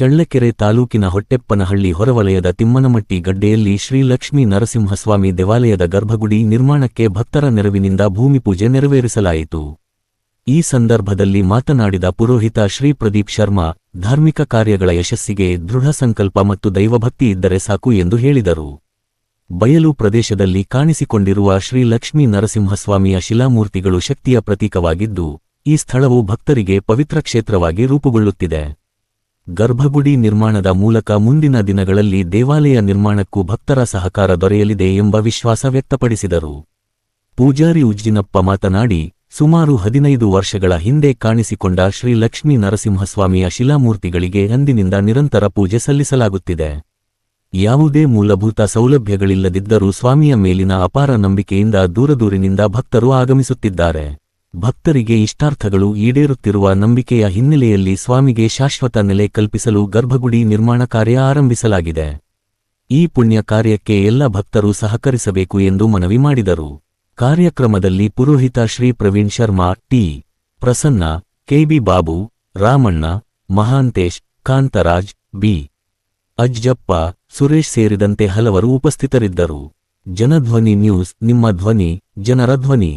ಚಳ್ಳಕೆರೆ ತಾಲೂಕಿನ ಹೊಟ್ಟೆಪ್ಪನಹಳ್ಳಿ ಹೊರವಲಯದ ತಿಮ್ಮನಮಟ್ಟಿ ಗಡ್ಡೆಯಲ್ಲಿ ಶ್ರೀ ಲಕ್ಷ್ಮೀ ನರಸಿಂಹಸ್ವಾಮಿ ದೇವಾಲಯದ ಗರ್ಭಗುಡಿ ನಿರ್ಮಾಣಕ್ಕೆ ಭಕ್ತರ ನೆರವಿನಿಂದ ಭೂಮಿಪೂಜೆ ನೆರವೇರಿಸಲಾಯಿತು. ಈ ಸಂದರ್ಭದಲ್ಲಿ ಮಾತನಾಡಿದ ಪುರೋಹಿತ ಶ್ರೀ ಪ್ರದೀಪ್ ಶರ್ಮಾ, ಧಾರ್ಮಿಕ ಕಾರ್ಯಗಳ ಯಶಸ್ಸಿಗೆ ದೃಢ ಸಂಕಲ್ಪ ಮತ್ತು ದೈವಭಕ್ತಿ ಇದ್ದರೆ ಸಾಕು ಎಂದು ಹೇಳಿದರು. ಬಯಲು ಪ್ರದೇಶದಲ್ಲಿ ಕಾಣಿಸಿಕೊಂಡಿರುವ ಶ್ರೀ ಲಕ್ಷ್ಮೀ ನರಸಿಂಹಸ್ವಾಮಿಯ ಶಿಲಾಮೂರ್ತಿಗಳು ಶಕ್ತಿಯ ಪ್ರತೀಕವಾಗಿದ್ದು, ಈ ಸ್ಥಳವು ಭಕ್ತರಿಗೆ ಪವಿತ್ರ ಕ್ಷೇತ್ರವಾಗಿ ರೂಪುಗೊಳ್ಳುತ್ತಿದೆ. ಗರ್ಭಗುಡಿ ನಿರ್ಮಾಣದ ಮೂಲಕ ಮುಂದಿನ ದಿನಗಳಲ್ಲಿ ದೇವಾಲಯ ನಿರ್ಮಾಣಕ್ಕೂ ಭಕ್ತರ ಸಹಕಾರ ದೊರೆಯಲಿದೆ ಎಂಬ ವಿಶ್ವಾಸ ವ್ಯಕ್ತಪಡಿಸಿದರು. ಪೂಜಾರಿ ಉಜ್ಜಿನಪ್ಪ ಮಾತನಾಡಿ, ಸುಮಾರು 15 ವರ್ಷಗಳ ಹಿಂದೆ ಕಾಣಿಸಿಕೊಂಡ ಶ್ರೀ ಲಕ್ಷ್ಮೀ ನರಸಿಂಹಸ್ವಾಮಿಯ ಶಿಲಾಮೂರ್ತಿಗಳಿಗೆ ಅಂದಿನಿಂದ ನಿರಂತರ ಪೂಜೆ ಸಲ್ಲಿಸಲಾಗುತ್ತಿದೆ. ಯಾವುದೇ ಮೂಲಭೂತ ಸೌಲಭ್ಯಗಳಿಲ್ಲದಿದ್ದರೂ ಸ್ವಾಮಿಯ ಮೇಲಿನ ಅಪಾರ ನಂಬಿಕೆಯಿಂದ ದೂರದೂರಿನಿಂದ ಭಕ್ತರು ಆಗಮಿಸುತ್ತಿದ್ದಾರೆ. ಭಕ್ತರಿಗೆ ಇಷ್ಟಾರ್ಥಗಳು ಈಡೇರುತ್ತಿರುವ ನಂಬಿಕೆಯ ಹಿನ್ನೆಲೆಯಲ್ಲಿ ಸ್ವಾಮಿಗೆ ಶಾಶ್ವತ ನೆಲೆ ಕಲ್ಪಿಸಲು ಗರ್ಭಗುಡಿ ನಿರ್ಮಾಣ ಕಾರ್ಯ ಆರಂಭಿಸಲಾಗಿದೆ. ಈ ಪುಣ್ಯ ಕಾರ್ಯಕ್ಕೆ ಎಲ್ಲ ಭಕ್ತರು ಸಹಕರಿಸಬೇಕು ಎಂದು ಮನವಿ ಮಾಡಿದರು. ಕಾರ್ಯಕ್ರಮದಲ್ಲಿ ಪುರೋಹಿತ Shri Praveen Sharma, T. Prasanna, KB Babu, Ramanna, Mahantesh, Kantharaj, B. Ajjappa, Suresh ಸೇರಿದಂತೆ ಹಲವರು ಉಪಸ್ಥಿತರಿದ್ದರು. ಜನಧ್ವನಿ ನ್ಯೂಸ್, ನಿಮ್ಮ ಧ್ವನಿ, ಜನರ ಧ್ವನಿ.